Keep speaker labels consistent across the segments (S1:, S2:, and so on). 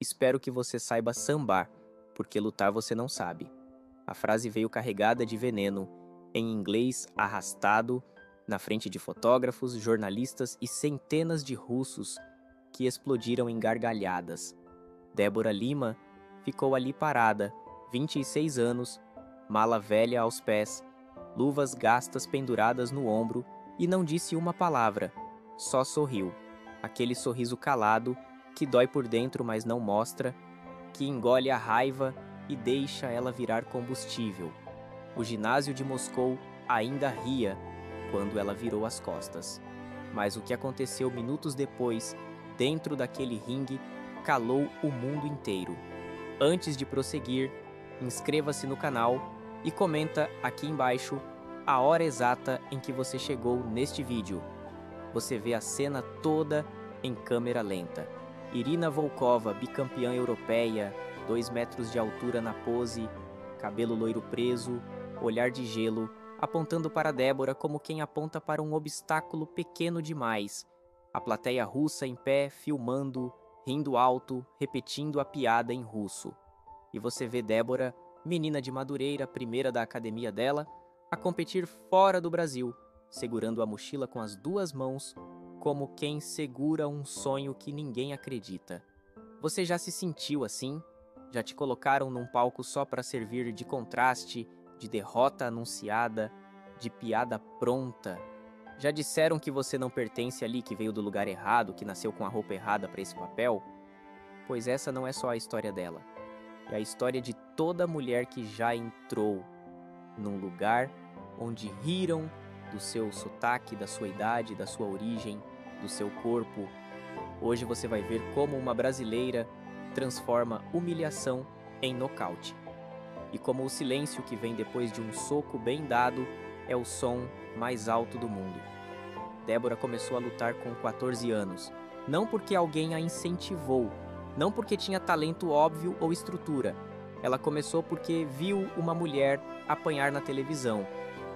S1: espero que você saiba sambar, porque lutar você não sabe. A frase veio carregada de veneno, em inglês arrastado, na frente de fotógrafos, jornalistas e centenas de russos que explodiram em gargalhadas. Débora Lima ficou ali parada, 26 anos, mala velha aos pés, luvas gastas penduradas no ombro e não disse uma palavra, só sorriu. Aquele sorriso calado, que dói por dentro mas não mostra, que engole a raiva e deixa ela virar combustível. O ginásio de Moscou ainda ria quando ela virou as costas. Mas o que aconteceu minutos depois, dentro daquele ringue, calou o mundo inteiro. Antes de prosseguir, inscreva-se no canal e comenta aqui embaixo a hora exata em que você chegou neste vídeo. Você vê a cena toda em câmera lenta. Irina Volkova, bicampeã europeia, 2 metros de altura na pose, cabelo loiro preso, olhar de gelo, apontando para Débora como quem aponta para um obstáculo pequeno demais. A plateia russa em pé, filmando, rindo alto, repetindo a piada em russo. E você vê Débora, menina de Madureira, primeira da academia dela, a competir fora do Brasil, segurando a mochila com as 2 mãos, como quem segura um sonho que ninguém acredita. Você já se sentiu assim? Já te colocaram num palco só para servir de contraste, de derrota anunciada, de piada pronta? Já disseram que você não pertence ali, que veio do lugar errado, que nasceu com a roupa errada para esse papel? Pois essa não é só a história dela. É a história de toda mulher que já entrou num lugar onde riram do seu sotaque, da sua idade, da sua origem, do seu corpo. Hoje você vai ver como uma brasileira transforma humilhação em nocaute. E como o silêncio que vem depois de um soco bem dado é o som mais alto do mundo. Débora começou a lutar com 14 anos, não porque alguém a incentivou, não porque tinha talento óbvio ou estrutura. Ela começou porque viu uma mulher apanhar na televisão,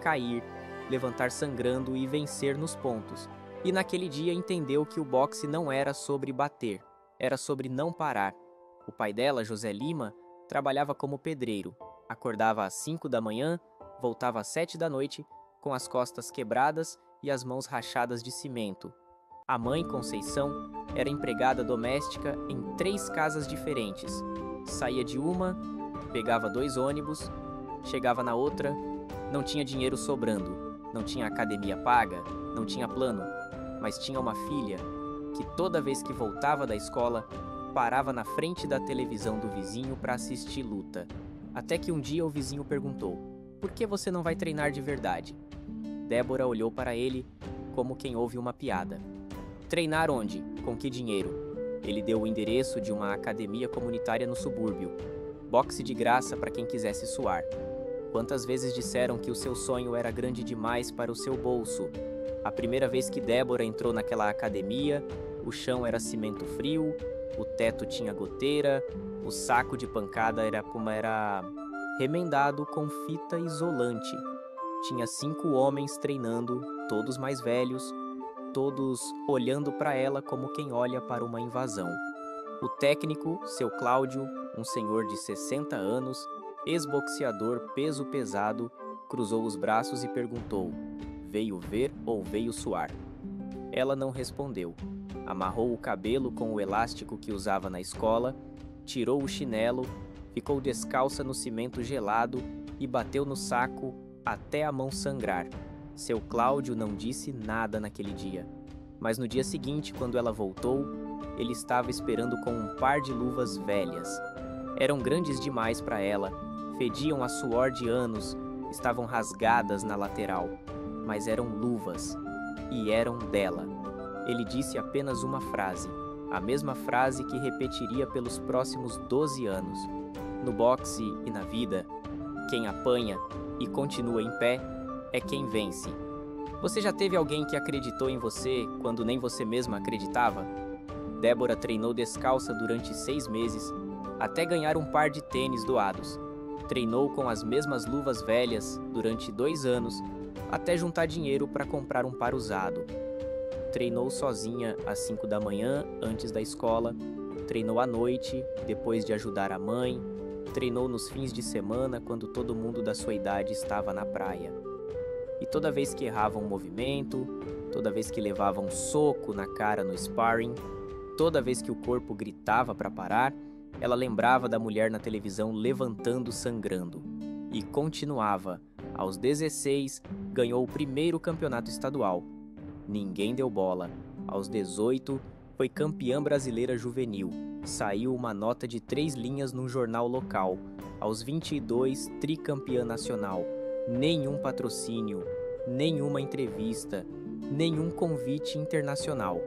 S1: cair, levantar sangrando e vencer nos pontos. E naquele dia entendeu que o boxe não era sobre bater, era sobre não parar. O pai dela, José Lima, trabalhava como pedreiro. Acordava às 5 da manhã, voltava às 7 da noite, com as costas quebradas e as mãos rachadas de cimento. A mãe, Conceição, era empregada doméstica em 3 casas diferentes. Saía de uma, pegava 2 ônibus, chegava na outra, não tinha dinheiro sobrando, não tinha academia paga, não tinha plano, mas tinha uma filha que toda vez que voltava da escola, parava na frente da televisão do vizinho para assistir luta. Até que um dia o vizinho perguntou: "Por que você não vai treinar de verdade?" Débora olhou para ele como quem ouve uma piada. "Treinar onde? Com que dinheiro?" Ele deu o endereço de uma academia comunitária no subúrbio. Boxe de graça para quem quisesse suar. Quantas vezes disseram que o seu sonho era grande demais para o seu bolso? A primeira vez que Débora entrou naquela academia, o chão era cimento frio, o teto tinha goteira, o saco de pancada era remendado com fita isolante. Tinha 5 homens treinando, todos mais velhos, todos olhando para ela como quem olha para uma invasão. O técnico, seu Cláudio, um senhor de 60 anos, ex-boxeador peso pesado, cruzou os braços e perguntou: "Veio ver ou veio suar?" Ela não respondeu. Amarrou o cabelo com o elástico que usava na escola, tirou o chinelo, ficou descalça no cimento gelado e bateu no saco até a mão sangrar. Seu Cláudio não disse nada naquele dia. Mas no dia seguinte, quando ela voltou, ele estava esperando com um par de luvas velhas. Eram grandes demais para ela, fediam a suor de anos, estavam rasgadas na lateral, mas eram luvas, e eram dela. Ele disse apenas uma frase, a mesma frase que repetiria pelos próximos 12 anos. No boxe e na vida, quem apanha e continua em pé é quem vence. Você já teve alguém que acreditou em você quando nem você mesma acreditava? Débora treinou descalça durante 6 meses, até ganhar um par de tênis doados. Treinou com as mesmas luvas velhas durante 2 anos, até juntar dinheiro para comprar um par usado. Treinou sozinha às 5 da manhã, antes da escola. treinou à noite, depois de ajudar a mãe, treinou nos fins de semana quando todo mundo da sua idade estava na praia. E toda vez que errava um movimento, toda vez que levava um soco na cara no sparring, toda vez que o corpo gritava para parar, ela lembrava da mulher na televisão levantando sangrando. E continuava. Aos 16, ganhou o primeiro campeonato estadual. Ninguém deu bola. Aos 18, foi campeã brasileira juvenil. Saiu uma nota de 3 linhas num jornal local. Aos 22, tricampeã nacional. Nenhum patrocínio, nenhuma entrevista, nenhum convite internacional.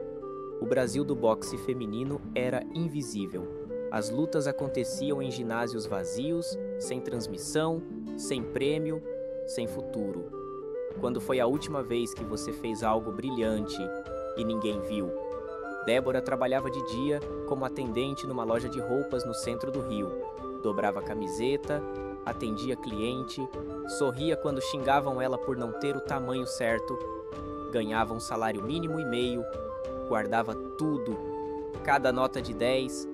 S1: O Brasil do boxe feminino era invisível. As lutas aconteciam em ginásios vazios, sem transmissão, sem prêmio, sem futuro. Quando foi a última vez que você fez algo brilhante e ninguém viu? Débora trabalhava de dia como atendente numa loja de roupas no centro do Rio. Dobrava camiseta, atendia cliente, sorria quando xingavam ela por não ter o tamanho certo, ganhava um salário mínimo e meio, guardava tudo, cada nota de 10,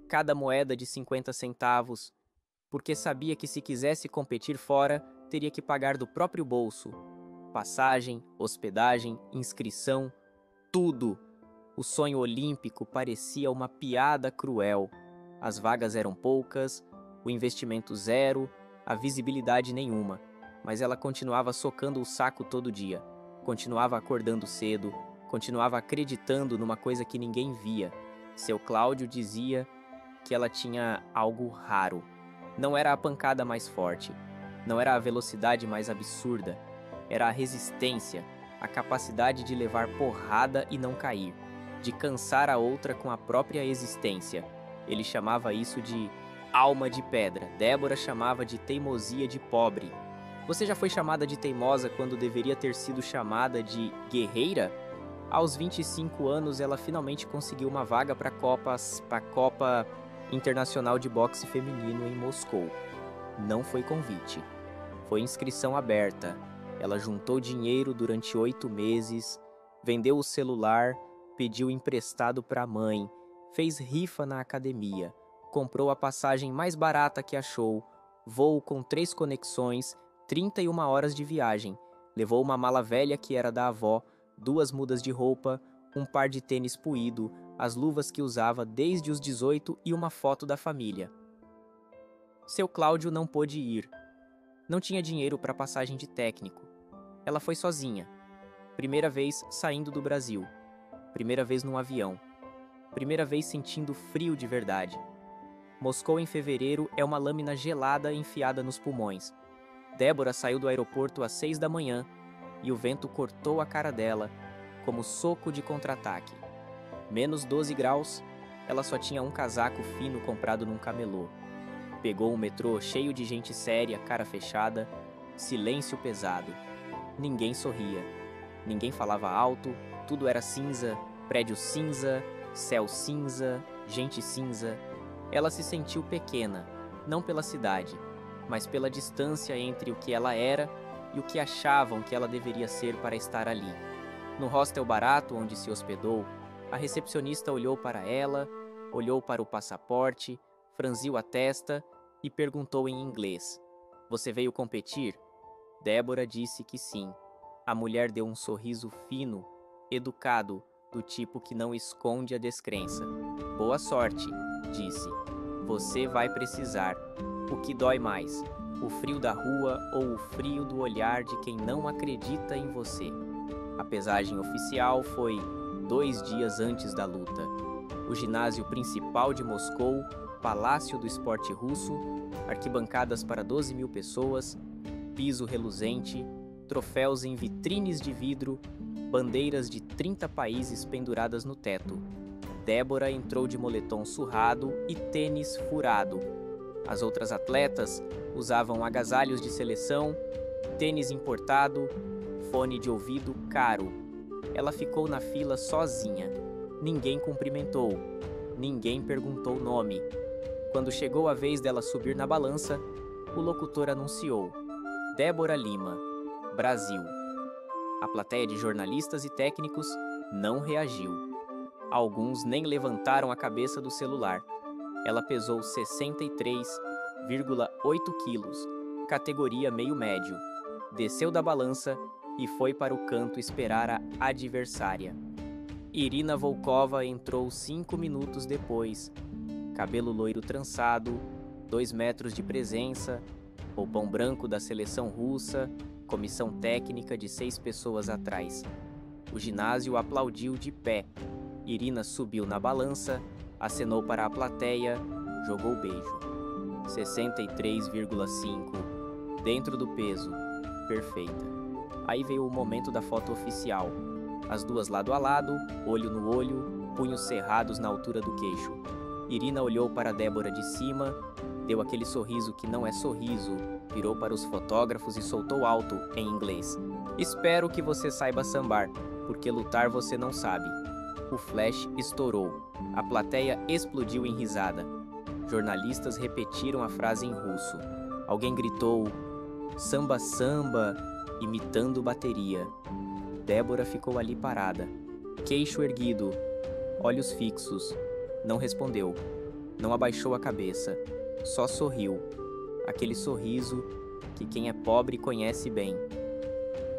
S1: cada moeda de 50 centavos, porque sabia que se quisesse competir fora, teria que pagar do próprio bolso. Passagem, hospedagem, inscrição, tudo. O sonho olímpico parecia uma piada cruel. As vagas eram poucas, o investimento zero, a visibilidade nenhuma, mas ela continuava socando o saco todo dia, continuava acordando cedo, continuava acreditando numa coisa que ninguém via. Seu Cláudio dizia que ela tinha algo raro. Não era a pancada mais forte, não era a velocidade mais absurda, era a resistência, a capacidade de levar porrada e não cair, de cansar a outra com a própria existência. Ele chamava isso de alma de pedra. Débora chamava de teimosia de pobre. Você já foi chamada de teimosa quando deveria ter sido chamada de guerreira? Aos 25 anos, ela finalmente conseguiu uma vaga para a Copa Internacional de Boxe Feminino em Moscou. Não foi convite. Foi inscrição aberta. Ela juntou dinheiro durante 8 meses, vendeu o celular, pediu emprestado para a mãe, fez rifa na academia, comprou a passagem mais barata que achou, voo com 3 conexões, 31 horas de viagem, levou uma mala velha que era da avó, 2 mudas de roupa, um par de tênis puído, as luvas que usava desde os 18 e uma foto da família. Seu Cláudio não pôde ir. Não tinha dinheiro para passagem de técnico. Ela foi sozinha. Primeira vez saindo do Brasil. Primeira vez num avião. Primeira vez sentindo frio de verdade. Moscou em fevereiro é uma lâmina gelada enfiada nos pulmões. Débora saiu do aeroporto às 6 da manhã e o vento cortou a cara dela, como soco de contra-ataque. Menos 12 graus, ela só tinha um casaco fino comprado num camelô. Pegou um metrô cheio de gente séria, cara fechada, silêncio pesado. Ninguém sorria, ninguém falava alto, tudo era cinza, prédio cinza, céu cinza, gente cinza. Ela se sentiu pequena, não pela cidade, mas pela distância entre o que ela era e o que achavam que ela deveria ser para estar ali. No hostel barato onde se hospedou, a recepcionista olhou para ela, olhou para o passaporte, franziu a testa e perguntou em inglês: "Você veio competir?" Débora disse que sim. A mulher deu um sorriso fino, educado, do tipo que não esconde a descrença. "Boa sorte", disse. "Você vai precisar. O que dói mais? O frio da rua ou o frio do olhar de quem não acredita em você?" A pesagem oficial foi 2 dias antes da luta. O ginásio principal de Moscou, Palácio do Esporte Russo, arquibancadas para 12.000 pessoas, piso reluzente, troféus em vitrines de vidro, bandeiras de 30 países penduradas no teto. Débora entrou de moletom surrado e tênis furado. As outras atletas usavam agasalhos de seleção, tênis importado, fone de ouvido caro. Ela ficou na fila sozinha. Ninguém cumprimentou. Ninguém perguntou o nome. Quando chegou a vez dela subir na balança, o locutor anunciou: Débora Lima, Brasil. A plateia de jornalistas e técnicos não reagiu. Alguns nem levantaram a cabeça do celular. Ela pesou 63,8 quilos, categoria meio médio. Desceu da balança e foi para o canto esperar a adversária. Irina Volkova entrou 5 minutos depois. Cabelo loiro trançado, 2 metros de presença, roupão branco da seleção russa, comissão técnica de 6 pessoas atrás. O ginásio aplaudiu de pé. Irina subiu na balança, acenou para a plateia, jogou beijo. 63,5, dentro do peso, perfeita. Aí veio o momento da foto oficial. As duas lado a lado, olho no olho, punhos cerrados na altura do queixo. Irina olhou para Débora de cima, deu aquele sorriso que não é sorriso, virou para os fotógrafos e soltou alto, em inglês. Espero que você saiba sambar, porque lutar você não sabe. O flash estourou. A plateia explodiu em risada. Jornalistas repetiram a frase em russo. Alguém gritou, samba, samba, imitando bateria. Débora ficou ali parada, queixo erguido, olhos fixos. Não respondeu, não abaixou a cabeça, só sorriu. Aquele sorriso que quem é pobre conhece bem.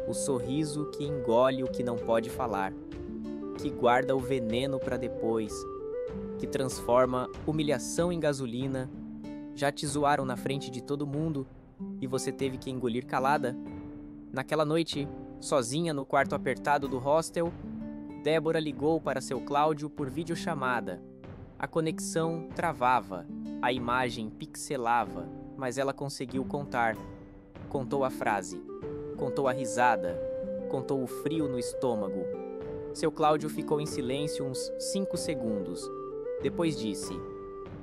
S1: O sorriso que engole o que não pode falar, que guarda o veneno para depois, que transforma humilhação em gasolina. Já te zoaram na frente de todo mundo e você teve que engolir calada? Naquela noite, sozinha no quarto apertado do hostel, Débora ligou para seu Cláudio por videochamada. A conexão travava, a imagem pixelava, mas ela conseguiu contar. Contou a frase, contou a risada, contou o frio no estômago. Seu Cláudio ficou em silêncio uns 5 segundos. Depois disse,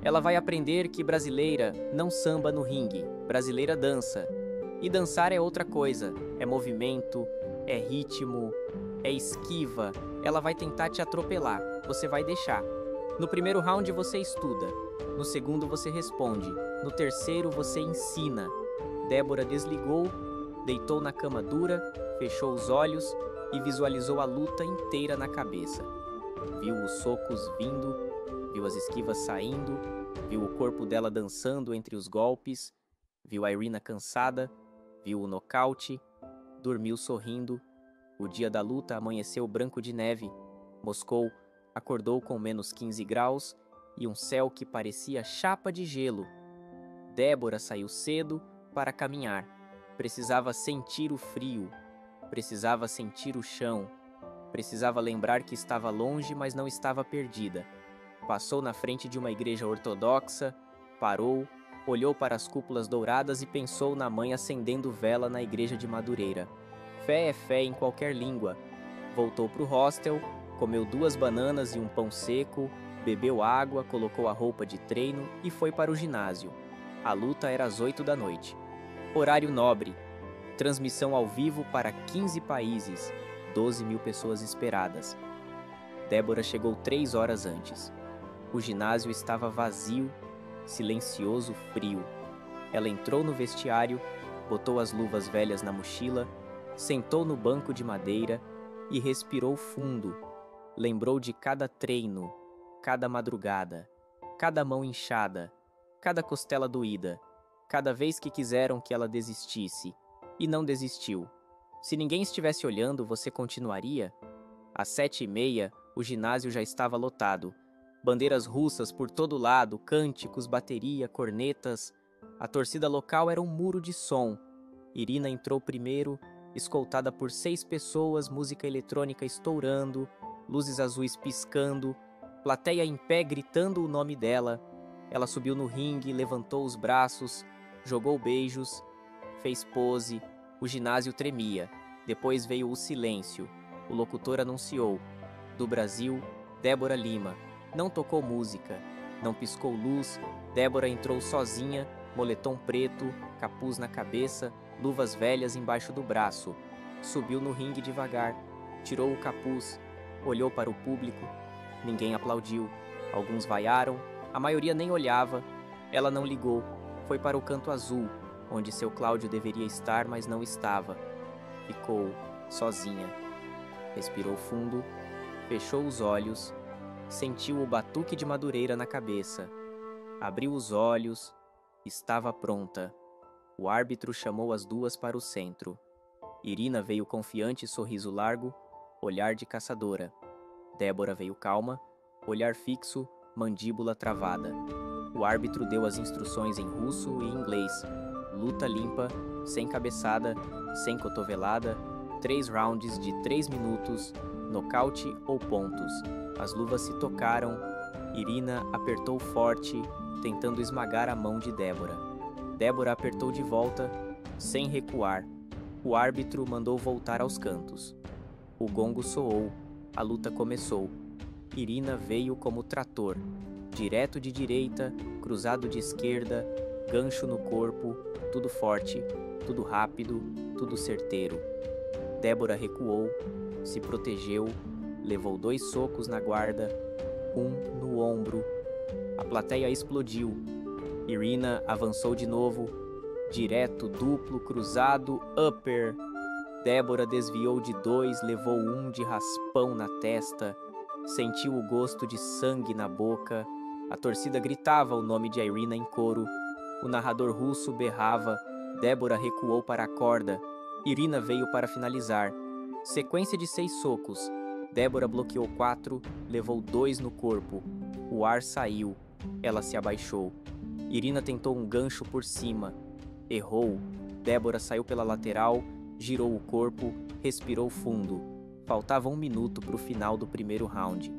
S1: ela vai aprender que brasileira não samba no ringue, brasileira dança. E dançar é outra coisa, é movimento, é ritmo, é esquiva. Ela vai tentar te atropelar, você vai deixar. No primeiro round você estuda, no segundo você responde, no terceiro você ensina. Débora desligou, deitou na cama dura, fechou os olhos e visualizou a luta inteira na cabeça. Viu os socos vindo, viu as esquivas saindo, viu o corpo dela dançando entre os golpes, viu a Irina cansada, viu o nocaute, dormiu sorrindo. O dia da luta amanheceu branco de neve. Moscou acordou com menos 15 graus e um céu que parecia chapa de gelo. Débora saiu cedo para caminhar. Precisava sentir o frio, precisava sentir o chão, precisava lembrar que estava longe, mas não estava perdida. Passou na frente de uma igreja ortodoxa, parou, olhou para as cúpulas douradas e pensou na mãe acendendo vela na igreja de Madureira. Fé é fé em qualquer língua. Voltou para o hostel, comeu 2 bananas e um pão seco, bebeu água, colocou a roupa de treino e foi para o ginásio. A luta era às 8 da noite. Horário nobre. Transmissão ao vivo para 15 países. 12.000 pessoas esperadas. Débora chegou 3 horas antes. O ginásio estava vazio, silencioso, frio. Ela entrou no vestiário, botou as luvas velhas na mochila, sentou no banco de madeira e respirou fundo. Lembrou de cada treino, cada madrugada, cada mão inchada, cada costela doída, cada vez que quiseram que ela desistisse. E não desistiu. Se ninguém estivesse olhando, você continuaria? Às 7h30, o ginásio já estava lotado. Bandeiras russas por todo lado, cânticos, bateria, cornetas. A torcida local era um muro de som. Irina entrou primeiro, escoltada por 6 pessoas, música eletrônica estourando, luzes azuis piscando, plateia em pé gritando o nome dela. Ela subiu no ringue, levantou os braços, jogou beijos, fez pose. O ginásio tremia. Depois veio o silêncio. O locutor anunciou. Do Brasil, Débora Lima. Não tocou música, não piscou luz. Débora entrou sozinha, moletom preto, capuz na cabeça, luvas velhas embaixo do braço. Subiu no ringue devagar, tirou o capuz, olhou para o público. Ninguém aplaudiu. Alguns vaiaram, a maioria nem olhava. Ela não ligou, foi para o canto azul, onde seu Cláudio deveria estar, mas não estava. Ficou sozinha. Respirou fundo, fechou os olhos, sentiu o batuque de madureira na cabeça. Abriu os olhos. Estava pronta. O árbitro chamou as duas para o centro. Irina veio confiante, sorriso largo, olhar de caçadora. Débora veio calma, olhar fixo, mandíbula travada. O árbitro deu as instruções em russo e inglês. Luta limpa, sem cabeçada, sem cotovelada, 3 rounds de 3 minutos, nocaute ou pontos. As luvas se tocaram. Irina apertou forte, tentando esmagar a mão de Débora. Débora apertou de volta, sem recuar. O árbitro mandou voltar aos cantos. O gongo soou. A luta começou. Irina veio como trator. Direto de direita, cruzado de esquerda, gancho no corpo, tudo forte, tudo rápido, tudo certeiro. Débora recuou, se protegeu, levou 2 socos na guarda, um no ombro. A plateia explodiu. Irina avançou de novo, direto, duplo, cruzado, upper. Débora desviou de 2, levou um de raspão na testa, sentiu o gosto de sangue na boca. A torcida gritava o nome de Irina em coro. O narrador russo berrava. Débora recuou para a corda. Irina veio para finalizar. Sequência de 6 socos. Débora bloqueou 4, levou 2 no corpo. O ar saiu. Ela se abaixou. Irina tentou um gancho por cima. Errou. Débora saiu pela lateral, girou o corpo, respirou fundo. Faltava 1 minuto para o final do primeiro round.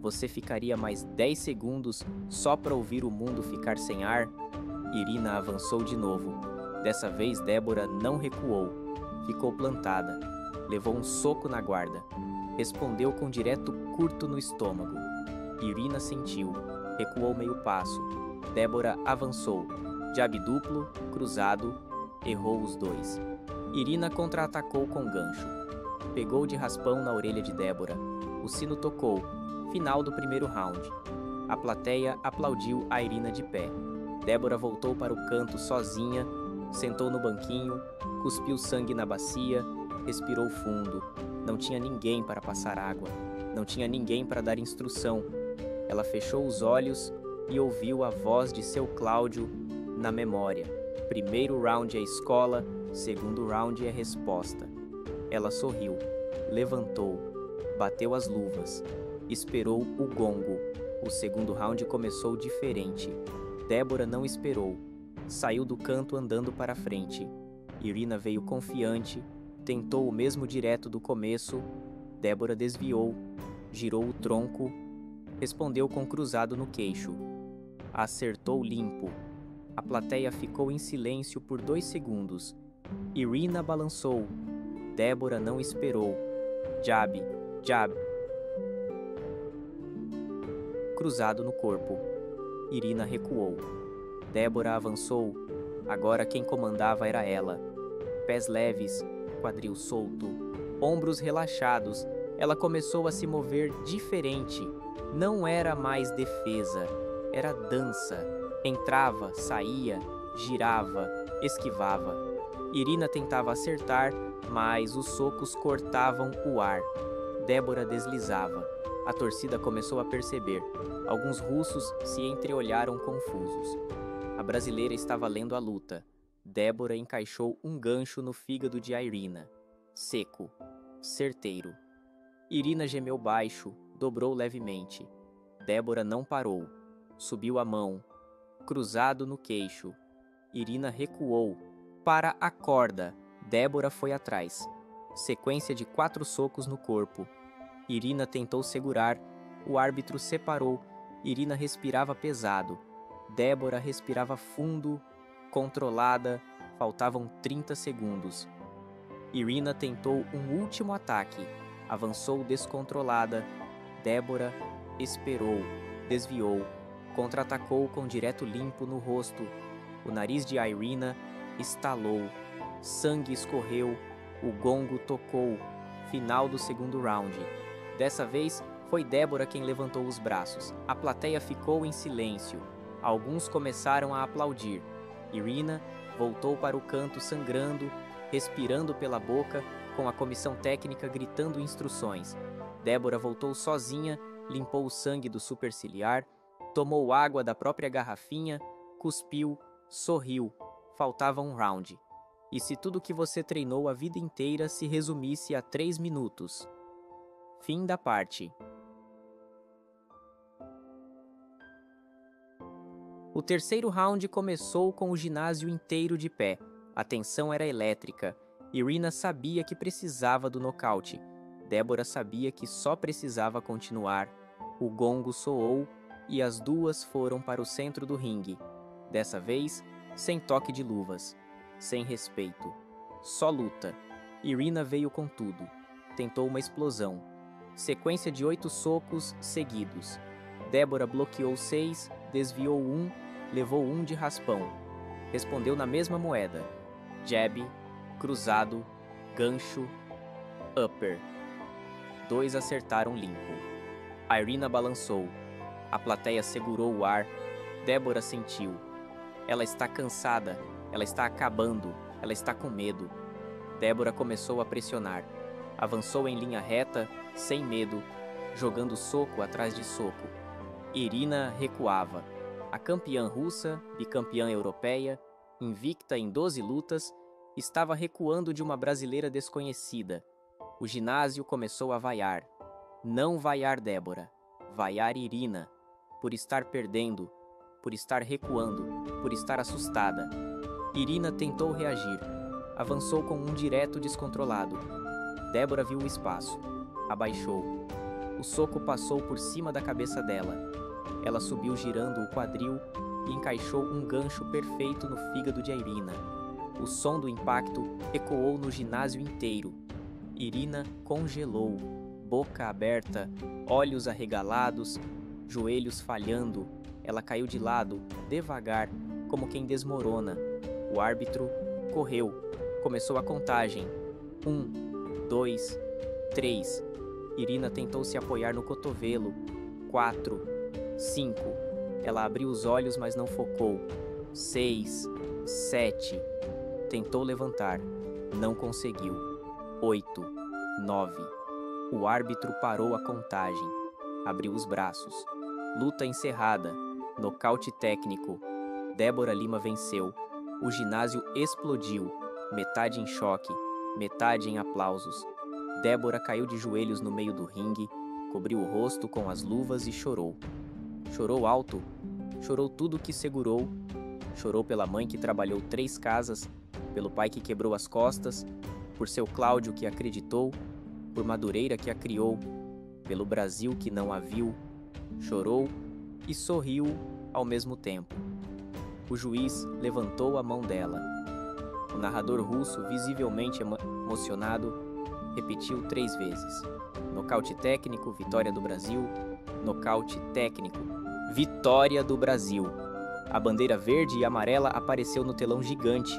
S1: Você ficaria mais 10 segundos só para ouvir o mundo ficar sem ar? Irina avançou de novo. Dessa vez, Débora não recuou. Ficou plantada. Levou um soco na guarda. Respondeu com direto curto no estômago. Irina sentiu. Recuou meio passo. Débora avançou. Jab duplo, cruzado. Errou os 2. Irina contra-atacou com gancho. Pegou de raspão na orelha de Débora. O sino tocou. Final do primeiro round. A plateia aplaudiu a Irina de pé. Débora voltou para o canto sozinha, sentou no banquinho, cuspiu sangue na bacia, respirou fundo. Não tinha ninguém para passar água. Não tinha ninguém para dar instrução. Ela fechou os olhos e ouviu a voz de seu Cláudio na memória. Primeiro round é escola, segundo round é resposta. Ela sorriu, levantou, bateu as luvas, esperou o gongo. O segundo round começou diferente. Débora não esperou. Saiu do canto andando para frente. Irina veio confiante, tentou o mesmo direto do começo. Débora desviou, girou o tronco, respondeu com cruzado no queixo. Acertou limpo. A plateia ficou em silêncio por 2 segundos. Irina balançou. Débora não esperou. Jab, jab. Cruzado no corpo. Irina recuou. Débora avançou. Agora quem comandava era ela. Pés leves, quadril solto, ombros relaxados. Ela começou a se mover diferente. Não era mais defesa, era dança. Entrava, saía, girava, esquivava. Irina tentava acertar, mas os socos cortavam o ar. Débora deslizava. A torcida começou a perceber. Alguns russos se entreolharam confusos. A brasileira estava lendo a luta. Débora encaixou um gancho no fígado de Irina. Seco, certeiro. Irina gemeu baixo, dobrou levemente. Débora não parou. Subiu a mão. Cruzado no queixo. Irina recuou. Para a corda. Débora foi atrás. Sequência de 4 socos no corpo. Irina tentou segurar. O árbitro separou. Irina respirava pesado. Débora respirava fundo, controlada. Faltavam 30 segundos. Irina tentou um último ataque. Avançou descontrolada. Débora esperou, desviou. Contra-atacou com direto limpo no rosto. O nariz de Irina estalou. Sangue escorreu. O gongo tocou. Final do segundo round. Dessa vez, foi Débora quem levantou os braços. A plateia ficou em silêncio. Alguns começaram a aplaudir. Irina voltou para o canto sangrando, respirando pela boca, com a comissão técnica gritando instruções. Débora voltou sozinha, limpou o sangue do superciliar, tomou água da própria garrafinha, cuspiu, sorriu. Faltava um round. E se tudo que você treinou a vida inteira se resumisse a 3 minutos? Fim da parte. O terceiro round começou com o ginásio inteiro de pé. A tensão era elétrica. Irina sabia que precisava do nocaute. Débora sabia que só precisava continuar. O gongo soou e as duas foram para o centro do ringue. Dessa vez, sem toque de luvas, sem respeito. Só luta. Irina veio com tudo. Tentou uma explosão. Sequência de 8 socos seguidos. Débora bloqueou 6, desviou 1, levou 1 de raspão. Respondeu na mesma moeda. Jab, cruzado, gancho, upper. 2 acertaram limpo. A Irina balançou. A plateia segurou o ar. Débora sentiu. Ela está cansada. Ela está acabando. Ela está com medo. Débora começou a pressionar. Avançou em linha reta, sem medo, jogando soco atrás de soco. Irina recuava. A campeã russa, bicampeã europeia, invicta em 12 lutas, estava recuando de uma brasileira desconhecida. O ginásio começou a vaiar. Não vaiar Débora, vaiar Irina, por estar perdendo, por estar recuando, por estar assustada. Irina tentou reagir. Avançou com um direto descontrolado. Débora viu o espaço. Abaixou. O soco passou por cima da cabeça dela. Ela subiu girando o quadril e encaixou um gancho perfeito no fígado de Irina. O som do impacto ecoou no ginásio inteiro. Irina congelou, boca aberta, olhos arregalados, joelhos falhando. Ela caiu de lado, devagar, como quem desmorona. O árbitro correu. Começou a contagem. 1, 2, 3. Irina tentou se apoiar no cotovelo. 4, 5. Ela abriu os olhos, mas não focou. 6, 7. Tentou levantar. Não conseguiu. 8, 9. O árbitro parou a contagem. Abriu os braços. Luta encerrada. Nocaute técnico. Débora Lima venceu. O ginásio explodiu. Metade em choque, metade em aplausos. Débora caiu de joelhos no meio do ringue, cobriu o rosto com as luvas e chorou. Chorou alto, chorou tudo que segurou, chorou pela mãe que trabalhou 3 casas, pelo pai que quebrou as costas, por seu Cláudio que acreditou, por Madureira que a criou, pelo Brasil que não a viu. Chorou e sorriu ao mesmo tempo. O juiz levantou a mão dela. O narrador russo, visivelmente emocionado, repetiu 3 vezes. Nocaute técnico, vitória do Brasil. Nocaute técnico, vitória do Brasil. A bandeira verde e amarela apareceu no telão gigante.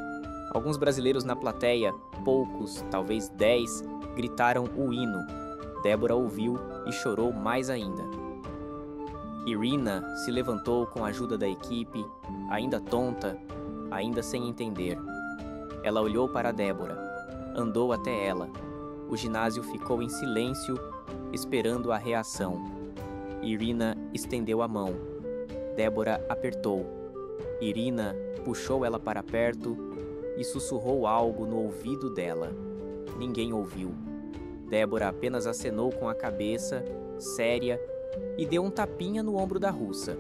S1: Alguns brasileiros na plateia, poucos, talvez 10, gritaram o hino. Débora ouviu e chorou mais ainda. Irina se levantou com a ajuda da equipe, ainda tonta, ainda sem entender. Ela olhou para Débora, andou até ela. O ginásio ficou em silêncio, esperando a reação. Irina estendeu a mão. Débora apertou. Irina puxou ela para perto e sussurrou algo no ouvido dela. Ninguém ouviu. Débora apenas acenou com a cabeça, séria, e deu um tapinha no ombro da russa.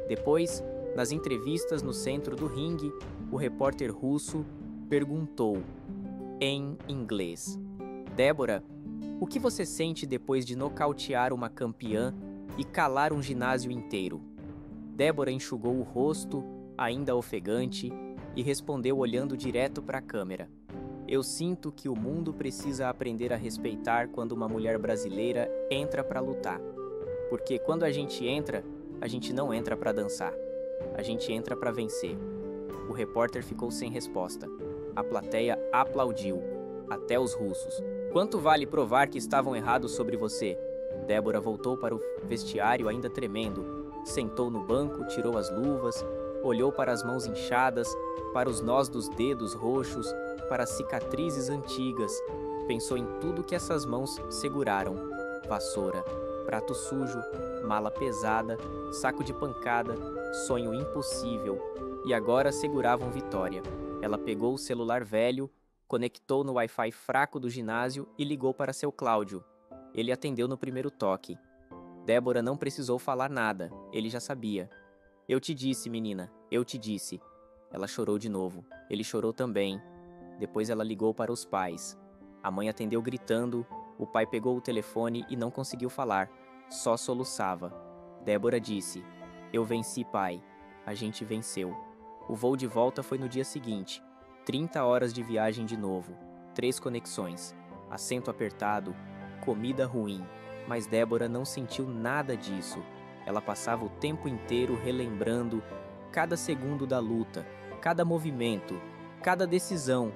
S1: Depois, nas entrevistas no centro do ringue, o repórter russo perguntou, em inglês: Débora, o que você sente depois de nocautear uma campeã e calar um ginásio inteiro? Débora enxugou o rosto, ainda ofegante, e respondeu olhando direto para a câmera. Eu sinto que o mundo precisa aprender a respeitar quando uma mulher brasileira entra para lutar. Porque quando a gente não entra para dançar. A gente entra para vencer. O repórter ficou sem resposta. A plateia aplaudiu, até os russos. Quanto vale provar que estavam errados sobre você? Débora voltou para o vestiário ainda tremendo. Sentou no banco, tirou as luvas, olhou para as mãos inchadas, para os nós dos dedos roxos, para as cicatrizes antigas. Pensou em tudo que essas mãos seguraram. Vassoura, prato sujo, mala pesada, saco de pancada, sonho impossível, e agora seguravam vitória. Ela pegou o celular velho, conectou no Wi-Fi fraco do ginásio e ligou para seu Cláudio. Ele atendeu no primeiro toque. Débora não precisou falar nada, ele já sabia. Eu te disse, menina, eu te disse. Ela chorou de novo. Ele chorou também. Depois ela ligou para os pais. A mãe atendeu gritando, o pai pegou o telefone e não conseguiu falar, só soluçava. Débora disse, eu venci, pai. A gente venceu. O voo de volta foi no dia seguinte. 30 horas de viagem de novo. 3 conexões. Assento apertado. Comida ruim. Mas Débora não sentiu nada disso. Ela passava o tempo inteiro relembrando cada segundo da luta, cada movimento, cada decisão,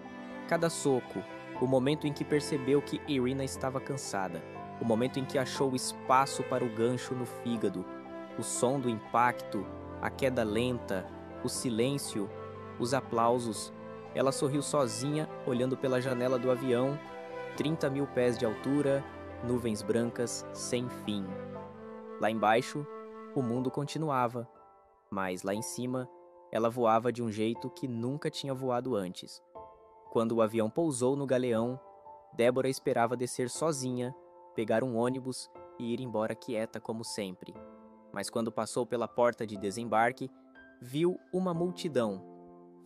S1: cada soco, o momento em que percebeu que Irina estava cansada, o momento em que achou espaço para o gancho no fígado, o som do impacto, a queda lenta, o silêncio, os aplausos. Ela sorriu sozinha, olhando pela janela do avião, 30 mil pés de altura, nuvens brancas sem fim. Lá embaixo, o mundo continuava, mas lá em cima, ela voava de um jeito que nunca tinha voado antes. Quando o avião pousou no galeão, Débora esperava descer sozinha, pegar um ônibus e ir embora quieta como sempre. Mas quando passou pela porta de desembarque, viu uma multidão,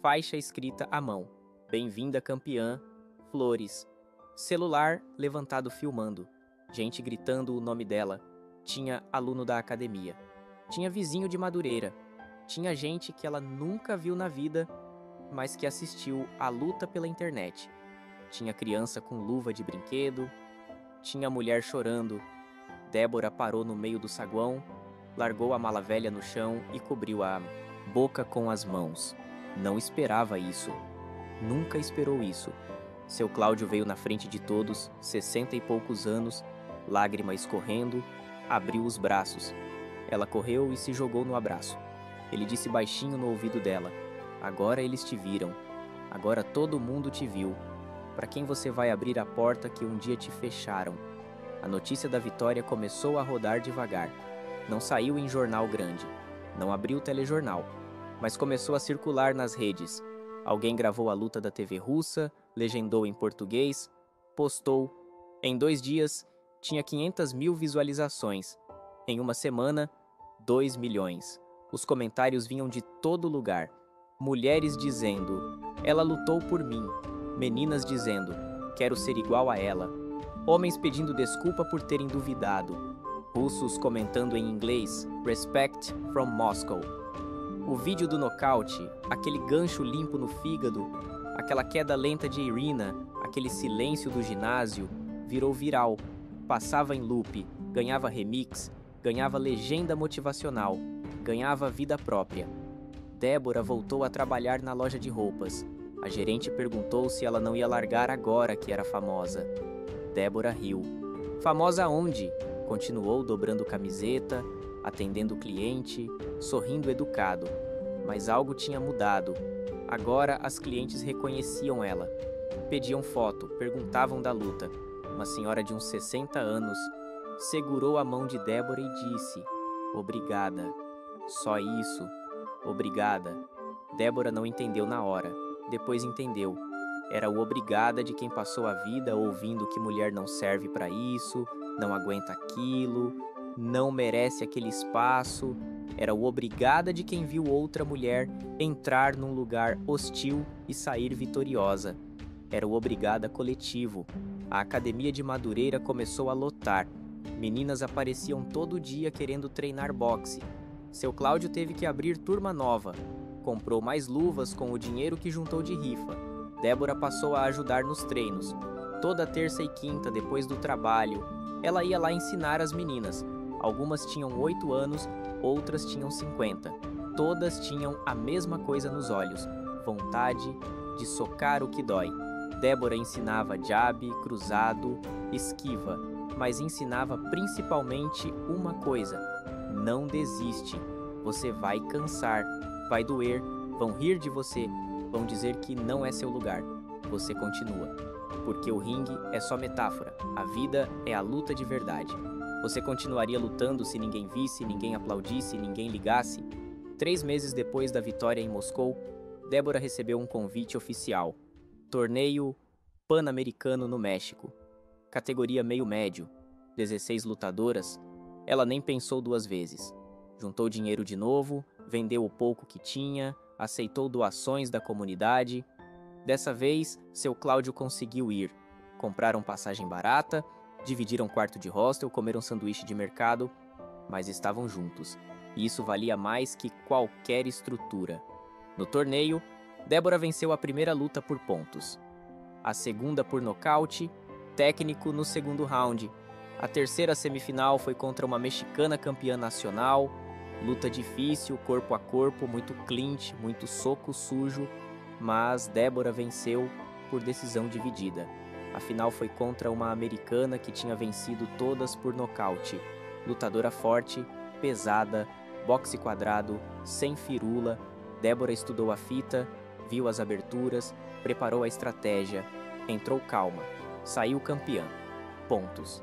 S1: faixa escrita à mão, bem-vinda campeã, flores, celular levantado filmando, gente gritando o nome dela, tinha aluno da academia, tinha vizinho de Madureira, tinha gente que ela nunca viu na vida, mas que assistiu à luta pela internet. Tinha criança com luva de brinquedo, tinha mulher chorando. Débora parou no meio do saguão, largou a mala velha no chão e cobriu a boca com as mãos. Não esperava isso. Nunca esperou isso. Seu Cláudio veio na frente de todos, 60 e poucos anos, lágrima escorrendo, abriu os braços. Ela correu e se jogou no abraço. Ele disse baixinho no ouvido dela, agora eles te viram. Agora todo mundo te viu. Para quem você vai abrir a porta que um dia te fecharam? A notícia da vitória começou a rodar devagar. Não saiu em jornal grande. Não abriu telejornal. Mas começou a circular nas redes. Alguém gravou a luta da TV russa, legendou em português, postou. Em 2 dias, tinha 500 mil visualizações. Em uma semana, 2 milhões. Os comentários vinham de todo lugar. Mulheres dizendo, ela lutou por mim. Meninas dizendo, quero ser igual a ela. Homens pedindo desculpa por terem duvidado. Russos comentando em inglês, Respect from Moscow. O vídeo do nocaute, aquele gancho limpo no fígado, aquela queda lenta de Irina, aquele silêncio do ginásio, virou viral. Passava em loop, ganhava remix, ganhava legenda motivacional, ganhava vida própria. Débora voltou a trabalhar na loja de roupas. A gerente perguntou se ela não ia largar agora que era famosa. Débora riu. Famosa aonde? Continuou dobrando camiseta, atendendo o cliente, sorrindo educado. Mas algo tinha mudado. Agora as clientes reconheciam ela. Pediam foto, perguntavam da luta. Uma senhora de uns 60 anos segurou a mão de Débora e disse, obrigada. Só isso. Obrigada. Débora não entendeu na hora. Depois entendeu. Era o obrigada de quem passou a vida ouvindo que mulher não serve para isso, não aguenta aquilo, não merece aquele espaço. Era o obrigada de quem viu outra mulher entrar num lugar hostil e sair vitoriosa. Era o obrigada coletivo. A academia de Madureira começou a lotar. Meninas apareciam todo dia querendo treinar boxe. Seu Cláudio teve que abrir turma nova. Comprou mais luvas com o dinheiro que juntou de rifa. Débora passou a ajudar nos treinos. Toda terça e quinta, depois do trabalho, ela ia lá ensinar as meninas. Algumas tinham 8 anos, outras tinham 50. Todas tinham a mesma coisa nos olhos, vontade de socar o que dói. Débora ensinava jab, cruzado, esquiva, mas ensinava principalmente uma coisa: não desiste. Você vai cansar, vai doer, vão rir de você, vão dizer que não é seu lugar. Você continua. Porque o ringue é só metáfora, a vida é a luta de verdade. Você continuaria lutando se ninguém visse, ninguém aplaudisse, ninguém ligasse? 3 meses depois da vitória em Moscou, Débora recebeu um convite oficial. Torneio Pan-Americano no México. Categoria meio-médio. 16 lutadoras. Ela nem pensou 2 vezes. Juntou dinheiro de novo, vendeu o pouco que tinha, aceitou doações da comunidade. Dessa vez, seu Cláudio conseguiu ir. Compraram passagem barata, dividiram quarto de hostel, comeram sanduíche de mercado, mas estavam juntos. E isso valia mais que qualquer estrutura. No torneio, Débora venceu a primeira luta por pontos. A segunda por nocaute, técnico no segundo round. A terceira semifinal foi contra uma mexicana campeã nacional. Luta difícil, corpo a corpo, muito clinch, muito soco sujo, mas Débora venceu por decisão dividida. A final foi contra uma americana que tinha vencido todas por nocaute. Lutadora forte, pesada, boxe quadrado, sem firula. Débora estudou a fita, viu as aberturas, preparou a estratégia, entrou calma, saiu campeã. Pontos.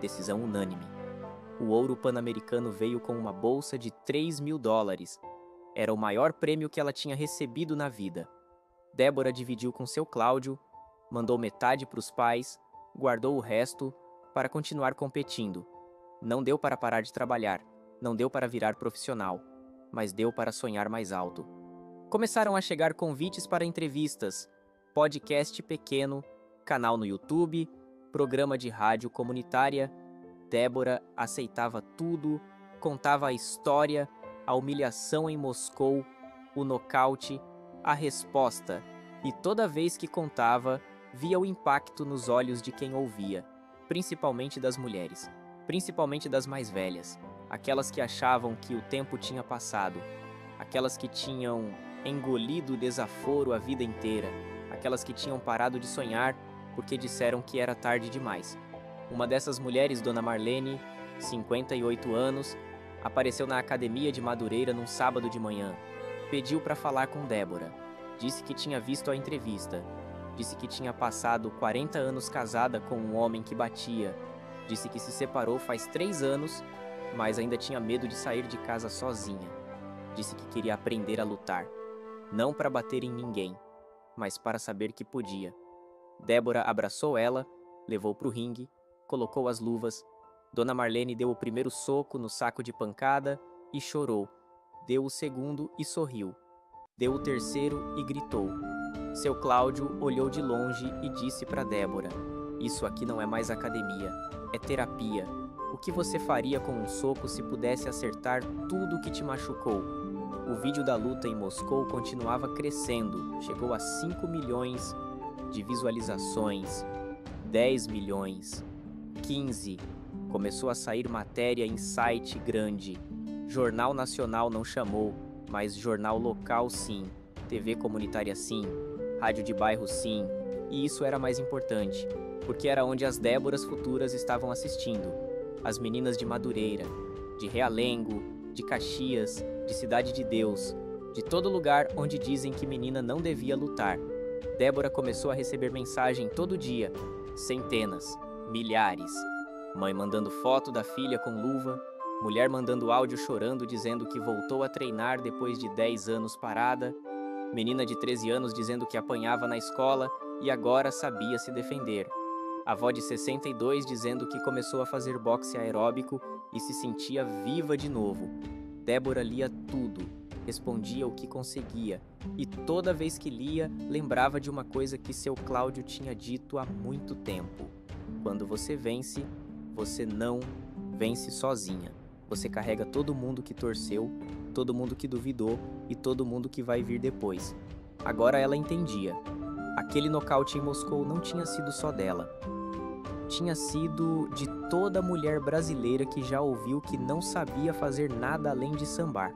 S1: Decisão unânime. O ouro pan-americano veio com uma bolsa de $3.000. Era o maior prêmio que ela tinha recebido na vida. Débora dividiu com seu Cláudio, mandou metade para os pais, guardou o resto para continuar competindo. Não deu para parar de trabalhar, não deu para virar profissional, mas deu para sonhar mais alto. Começaram a chegar convites para entrevistas, podcast pequeno, canal no YouTube, programa de rádio comunitária. Débora aceitava tudo, contava a história, a humilhação em Moscou, o nocaute, a resposta, e toda vez que contava, via o impacto nos olhos de quem ouvia, principalmente das mulheres, principalmente das mais velhas, aquelas que achavam que o tempo tinha passado, aquelas que tinham engolido o desaforo a vida inteira, aquelas que tinham parado de sonhar porque disseram que era tarde demais. Uma dessas mulheres, Dona Marlene, 58 anos, apareceu na academia de Madureira num sábado de manhã. Pediu para falar com Débora. Disse que tinha visto a entrevista. Disse que tinha passado 40 anos casada com um homem que batia. Disse que se separou faz 3 anos, mas ainda tinha medo de sair de casa sozinha. Disse que queria aprender a lutar. Não para bater em ninguém, mas para saber que podia. Débora abraçou ela, levou para o ringue, colocou as luvas. Dona Marlene deu o primeiro soco no saco de pancada e chorou. Deu o segundo e sorriu. Deu o terceiro e gritou. Seu Cláudio olhou de longe e disse para Débora: "Isso aqui não é mais academia, é terapia. O que você faria com um soco se pudesse acertar tudo que te machucou?" O vídeo da luta em Moscou continuava crescendo. Chegou a 5 milhões de visualizações, 10 milhões, 15. Começou a sair matéria em site grande. Jornal nacional não chamou, mas jornal local sim. TV comunitária sim. Rádio de bairro sim. E isso era mais importante, porque era onde as Déboras futuras estavam assistindo. As meninas de Madureira, de Realengo, de Caxias, de Cidade de Deus, de todo lugar onde dizem que menina não devia lutar. Débora começou a receber mensagem todo dia. Centenas, milhares. Mãe mandando foto da filha com luva, mulher mandando áudio chorando dizendo que voltou a treinar depois de 10 anos parada, menina de 13 anos dizendo que apanhava na escola e agora sabia se defender, avó de 62 dizendo que começou a fazer boxe aeróbico e se sentia viva de novo. Débora lia tudo, respondia o que conseguia e toda vez que lia lembrava de uma coisa que seu Cláudio tinha dito há muito tempo: quando você vence, você não vence sozinha. Você carrega todo mundo que torceu, todo mundo que duvidou e todo mundo que vai vir depois. Agora ela entendia. Aquele nocaute em Moscou não tinha sido só dela. Tinha sido de toda mulher brasileira que já ouviu que não sabia fazer nada além de sambar.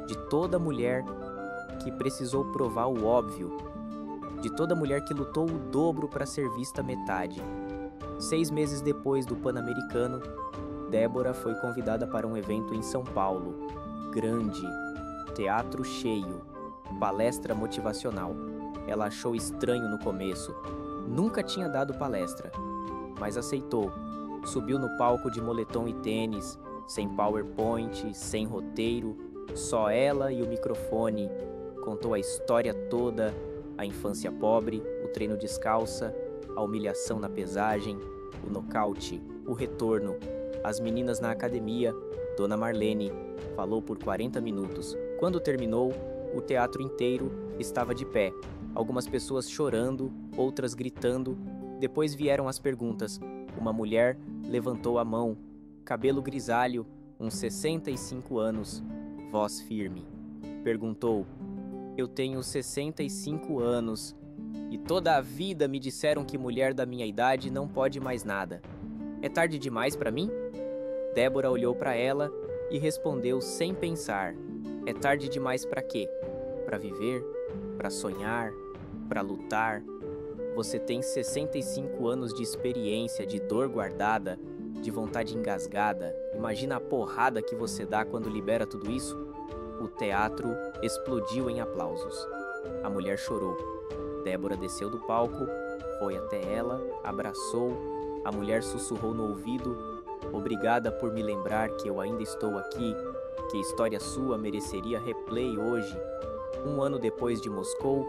S1: De toda mulher que precisou provar o óbvio. De toda mulher que lutou o dobro para ser vista metade. 6 meses depois do Pan-Americano, Débora foi convidada para um evento em São Paulo. Grande, teatro cheio, palestra motivacional. Ela achou estranho no começo. Nunca tinha dado palestra, mas aceitou. Subiu no palco de moletom e tênis, sem PowerPoint, sem roteiro, só ela e o microfone. Contou a história toda, a infância pobre, o treino descalça, a humilhação na pesagem, o nocaute, o retorno, as meninas na academia. Dona Marlene falou por 40 minutos. Quando terminou, o teatro inteiro estava de pé. Algumas pessoas chorando, outras gritando. Depois vieram as perguntas. Uma mulher levantou a mão, cabelo grisalho, uns 65 anos, voz firme. Perguntou: "Eu tenho 65 anos e toda a vida me disseram que mulher da minha idade não pode mais nada. É tarde demais para mim?" Débora olhou para ela e respondeu sem pensar: "É tarde demais para quê? Para viver? Para sonhar? Para lutar? Você tem 65 anos de experiência, de dor guardada, de vontade engasgada. Imagina a porrada que você dá quando libera tudo isso?" O teatro explodiu em aplausos. A mulher chorou. Débora desceu do palco, foi até ela, abraçou. A mulher sussurrou no ouvido: "Obrigada por me lembrar que eu ainda estou aqui, que a história sua mereceria replay hoje." 1 ano depois de Moscou,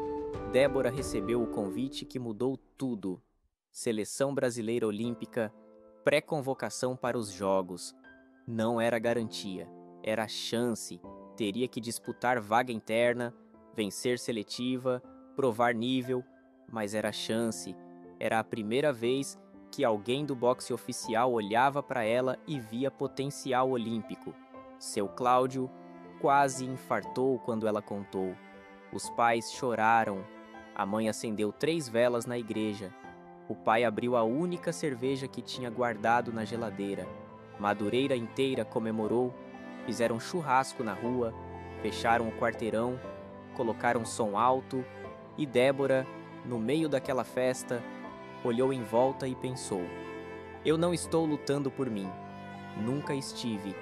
S1: Débora recebeu o convite que mudou tudo. Seleção Brasileira Olímpica, pré-convocação para os Jogos. Não era garantia, era chance. Teria que disputar vaga interna, vencer seletiva, provar nível, mas era chance. Era a primeira vez que alguém do boxe oficial olhava para ela e via potencial olímpico. Seu Cláudio quase infartou quando ela contou. Os pais choraram. A mãe acendeu 3 velas na igreja. O pai abriu a única cerveja que tinha guardado na geladeira. Madureira inteira comemorou. Fizeram churrasco na rua, fecharam o quarteirão, colocaram som alto e Débora, no meio daquela festa, olhou em volta e pensou: "Eu não estou lutando por mim. Nunca estive.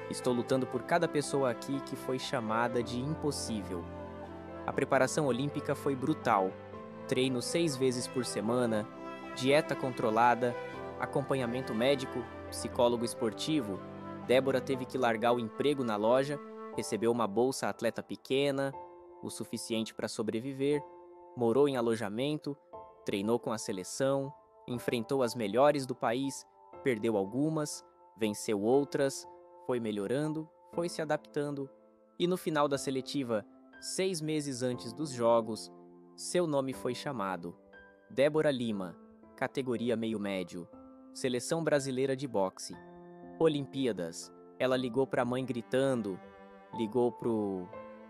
S1: Estou lutando por cada pessoa aqui que foi chamada de impossível." A preparação olímpica foi brutal. Treino 6 vezes por semana, dieta controlada, acompanhamento médico, psicólogo esportivo. Débora teve que largar o emprego na loja, recebeu uma bolsa atleta pequena, o suficiente para sobreviver, morou em alojamento, treinou com a seleção, enfrentou as melhores do país, perdeu algumas, venceu outras, foi melhorando, foi se adaptando e no final da seletiva, 6 meses antes dos Jogos, seu nome foi chamado. Débora Lima, categoria meio-médio, Seleção Brasileira de Boxe. Olimpíadas. Ela ligou para a mãe gritando, ligou pro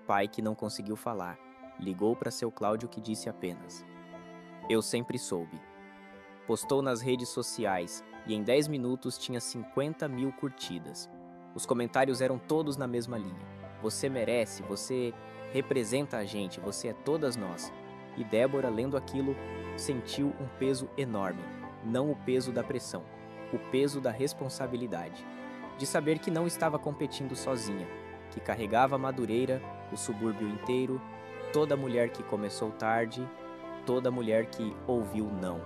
S1: pai que não conseguiu falar, ligou para seu Cláudio que disse apenas: "Eu sempre soube." Postou nas redes sociais e em 10 minutos tinha 50 mil curtidas. Os comentários eram todos na mesma linha: "Você merece, você representa a gente, você é todas nós." E Débora, lendo aquilo, sentiu um peso enorme, não o peso da pressão, o peso da responsabilidade, de saber que não estava competindo sozinha, que carregava a Madureira, o subúrbio inteiro, toda mulher que começou tarde, toda mulher que ouviu não.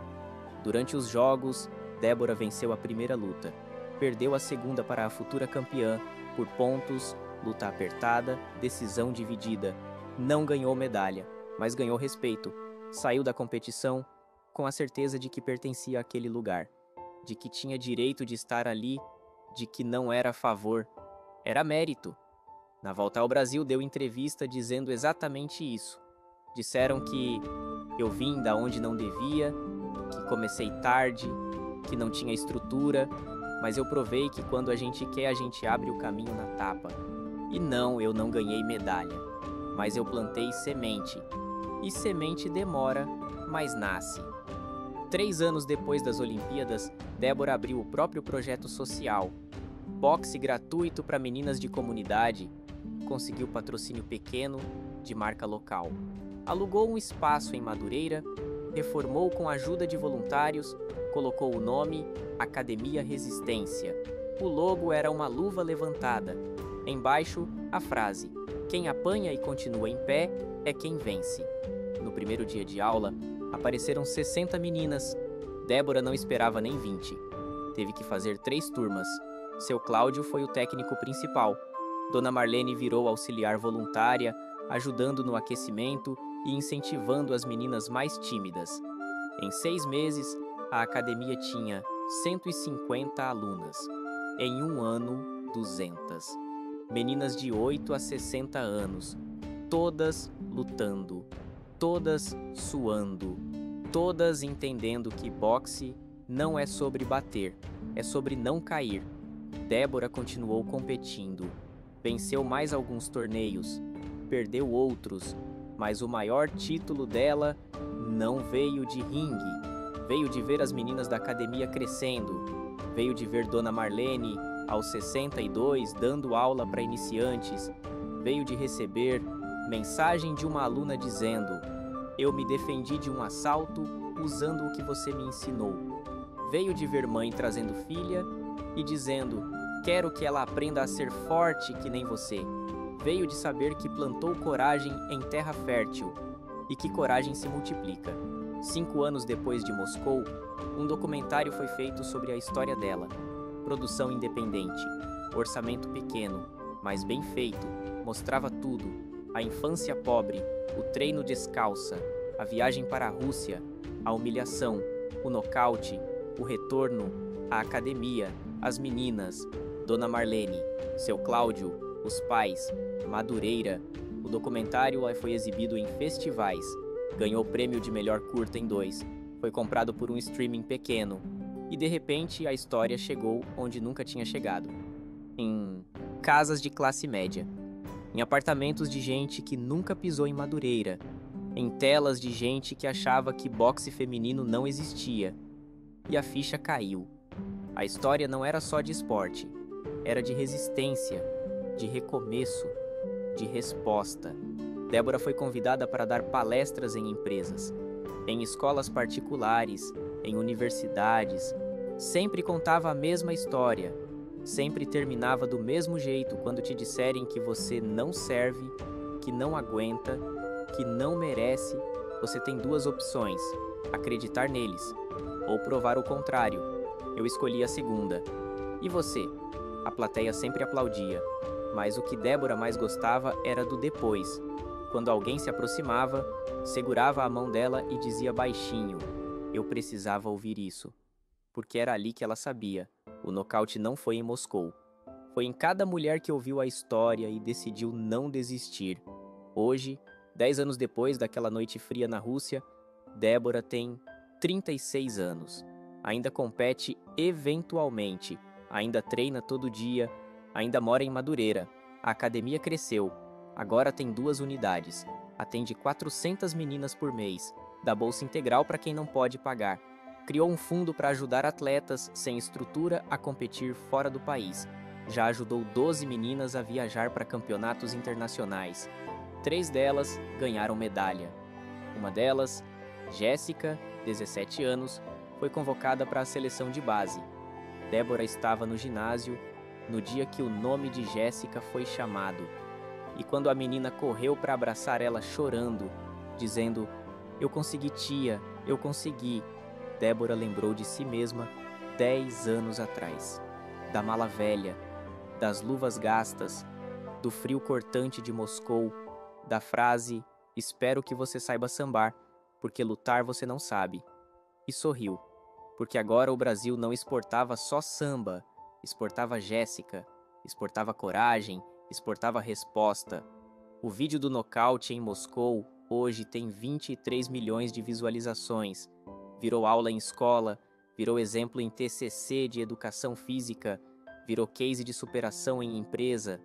S1: Durante os Jogos, Débora venceu a primeira luta, perdeu a segunda para a futura campeã, por pontos, luta apertada, decisão dividida. Não ganhou medalha, mas ganhou respeito. Saiu da competição com a certeza de que pertencia àquele lugar, de que tinha direito de estar ali, de que não era favor, era mérito. Na volta ao Brasil, deu entrevista dizendo exatamente isso. Disseram que eu vim da onde não devia, que comecei tarde, que não tinha estrutura, mas eu provei que quando a gente quer, a gente abre o caminho na tapa. E não, eu não ganhei medalha, mas eu plantei semente. E semente demora, mas nasce. 3 anos depois das Olimpíadas, Débora abriu o próprio projeto social. Boxe gratuito para meninas de comunidade. Conseguiu patrocínio pequeno de marca local. Alugou um espaço em Madureira, reformou com a ajuda de voluntários, colocou o nome Academia Resistência. O logo era uma luva levantada. Embaixo, a frase: "Quem apanha e continua em pé é quem vence." No primeiro dia de aula, apareceram 60 meninas. Débora não esperava nem 20. Teve que fazer 3 turmas. Seu Cláudio foi o técnico principal. Dona Marlene virou auxiliar voluntária, ajudando no aquecimento e incentivando as meninas mais tímidas. Em 6 meses, a academia tinha 150 alunas. Em um ano, 200. Meninas de 8 a 60 anos, todas lutando, todas suando, todas entendendo que boxe não é sobre bater, é sobre não cair. Débora continuou competindo. Venceu mais alguns torneios, perdeu outros, mas o maior título dela não veio de ringue. Veio de ver as meninas da academia crescendo. Veio de ver Dona Marlene, aos 62, dando aula para iniciantes. Veio de receber mensagem de uma aluna dizendo: "Eu me defendi de um assalto usando o que você me ensinou." Veio de ver mãe trazendo filha e dizendo: "Quero que ela aprenda a ser forte que nem você." Veio de saber que plantou coragem em terra fértil e que coragem se multiplica. 5 anos depois de Moscou, um documentário foi feito sobre a história dela. Produção independente, orçamento pequeno, mas bem feito, mostrava tudo: a infância pobre, o treino descalça, a viagem para a Rússia, a humilhação, o nocaute, o retorno, a academia, as meninas, Dona Marlene, seu Cláudio, os pais, Madureira. O documentário foi exibido em festivais, ganhou o prêmio de melhor curta em 2, foi comprado por um streaming pequeno, e de repente a história chegou onde nunca tinha chegado. Em casas de classe média, em apartamentos de gente que nunca pisou em Madureira, em telas de gente que achava que boxe feminino não existia. E a ficha caiu. A história não era só de esporte, era de resistência, de recomeço, de resposta. Débora foi convidada para dar palestras em empresas, em escolas particulares, em universidades. Sempre contava a mesma história, sempre terminava do mesmo jeito quando te disserem que você não serve, que não aguenta, que não merece. Você tem 2 opções: acreditar neles ou provar o contrário. Eu escolhi a segunda. E você? A plateia sempre aplaudia, mas o que Débora mais gostava era do depois. Quando alguém se aproximava, segurava a mão dela e dizia baixinho: "Eu precisava ouvir isso." Porque era ali que ela sabia: o nocaute não foi em Moscou. Foi em cada mulher que ouviu a história e decidiu não desistir. Hoje, 10 anos depois daquela noite fria na Rússia, Débora tem 36 anos. Ainda compete eventualmente, ainda treina todo dia, ainda mora em Madureira. A academia cresceu. Agora tem 2 unidades. Atende 400 meninas por mês. Dá bolsa integral para quem não pode pagar. Criou um fundo para ajudar atletas sem estrutura a competir fora do país. Já ajudou 12 meninas a viajar para campeonatos internacionais. 3 delas ganharam medalha. Uma delas, Jéssica, 17 anos, foi convocada para a seleção de base. Débora estava no ginásio no dia que o nome de Jéssica foi chamado. E quando a menina correu para abraçar ela chorando, dizendo: "Eu consegui, tia, eu consegui", Débora lembrou de si mesma 10 anos atrás. Da mala velha, das luvas gastas, do frio cortante de Moscou, da frase "Espero que você saiba sambar, porque lutar você não sabe." E sorriu, porque agora o Brasil não exportava só samba, exportava Jéssica, exportava coragem, exportava resposta. O vídeo do nocaute em Moscou hoje tem 23 milhões de visualizações. Virou aula em escola, virou exemplo em TCC de educação física, virou case de superação em empresa,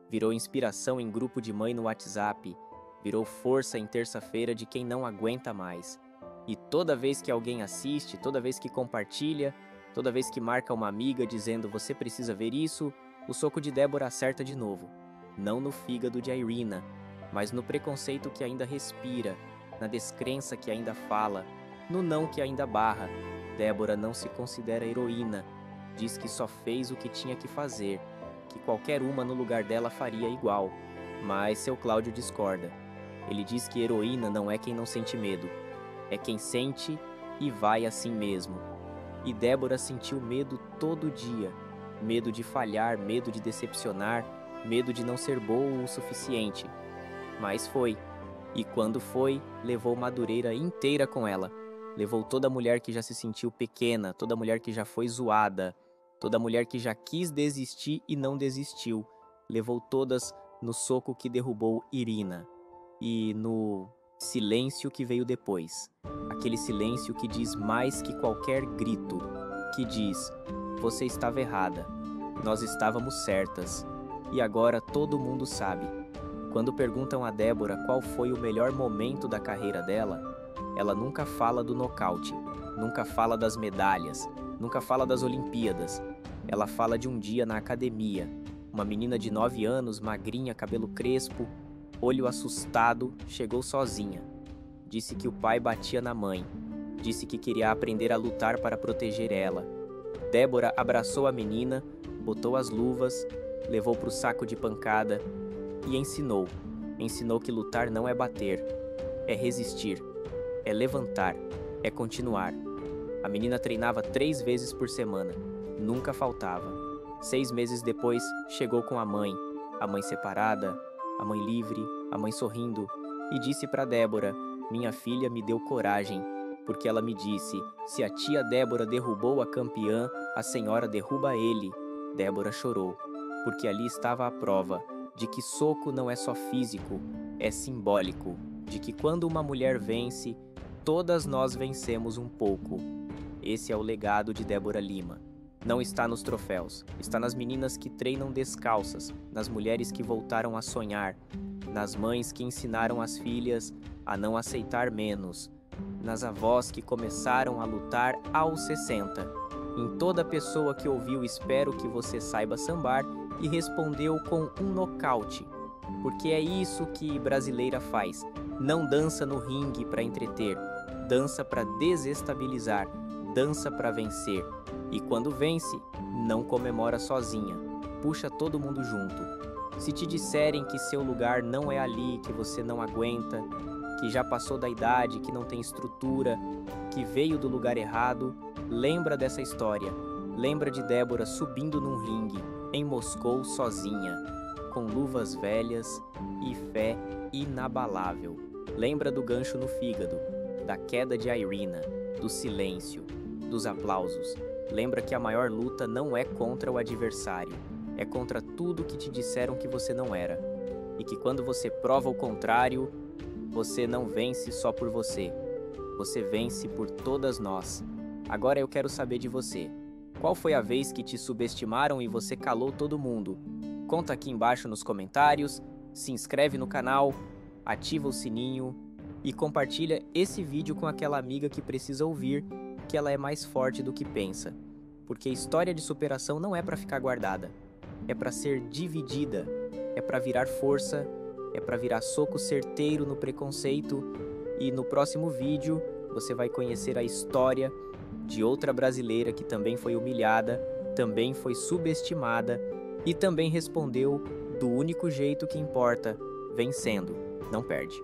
S1: virou inspiração em grupo de mãe no WhatsApp, virou força em terça-feira de quem não aguenta mais. E toda vez que alguém assiste, toda vez que compartilha, toda vez que marca uma amiga dizendo "você precisa ver isso", o soco de Débora acerta de novo. Não no fígado de Irina, mas no preconceito que ainda respira, na descrença que ainda fala, no não que ainda barra. Débora não se considera heroína. Diz que só fez o que tinha que fazer, que qualquer uma no lugar dela faria igual. Mas seu Cláudio discorda. Ele diz que heroína não é quem não sente medo, é quem sente e vai assim mesmo. E Débora sentiu medo todo dia. Medo de falhar, medo de decepcionar, medo de não ser boa o suficiente. Mas foi. E quando foi, levou Madureira inteira com ela. Levou toda mulher que já se sentiu pequena, toda mulher que já foi zoada, toda mulher que já quis desistir e não desistiu. Levou todas no soco que derrubou Irina. E no silêncio que veio depois. Aquele silêncio que diz mais que qualquer grito. Que diz: você estava errada. Nós estávamos certas. E agora todo mundo sabe. Quando perguntam a Débora qual foi o melhor momento da carreira dela, ela nunca fala do nocaute, nunca fala das medalhas, nunca fala das Olimpíadas. Ela fala de um dia na academia. Uma menina de 9 anos, magrinha, cabelo crespo, olho assustado, chegou sozinha. Disse que o pai batia na mãe. Disse que queria aprender a lutar para proteger ela. Débora abraçou a menina, botou as luvas, levou para o saco de pancada e ensinou. Ensinou que lutar não é bater, é resistir, é levantar, é continuar. A menina treinava 3 vezes por semana, nunca faltava. 6 meses depois, chegou com a mãe separada, a mãe livre, a mãe sorrindo, e disse para Débora: minha filha me deu coragem, porque ela me disse: se a tia Débora derrubou a campeã, a senhora derruba ele. Débora chorou, porque ali estava a prova de que soco não é só físico, é simbólico, de que quando uma mulher vence, todas nós vencemos um pouco. Esse é o legado de Débora Lima. Não está nos troféus, está nas meninas que treinam descalças, nas mulheres que voltaram a sonhar, nas mães que ensinaram as filhas a não aceitar menos, nas avós que começaram a lutar aos 60, em toda pessoa que ouviu Espero que você saiba sambar e respondeu com um nocaute, porque é isso que brasileira faz, não dança no ringue para entreter, dança para desestabilizar, dança para vencer, e quando vence, não comemora sozinha, puxa todo mundo junto. Se te disserem que seu lugar não é ali, que você não aguenta, que já passou da idade, que não tem estrutura, que veio do lugar errado, lembra dessa história. Lembra de Débora subindo num ringue, em Moscou sozinha, com luvas velhas e fé inabalável. Lembra do gancho no fígado, da queda de Irina, do silêncio, dos aplausos. Lembra que a maior luta não é contra o adversário, é contra tudo que te disseram que você não era. E que quando você prova o contrário, você não vence só por você. Você vence por todas nós. Agora eu quero saber de você. Qual foi a vez que te subestimaram e você calou todo mundo? Conta aqui embaixo nos comentários, se inscreve no canal, ativa o sininho e compartilha esse vídeo com aquela amiga que precisa ouvir que ela é mais forte do que pensa. Porque história de superação não é para ficar guardada. É para ser dividida, é para virar força, é para virar soco certeiro no preconceito. E no próximo vídeo você vai conhecer a história de outra brasileira que também foi humilhada, também foi subestimada e também respondeu do único jeito que importa, vencendo, não perde.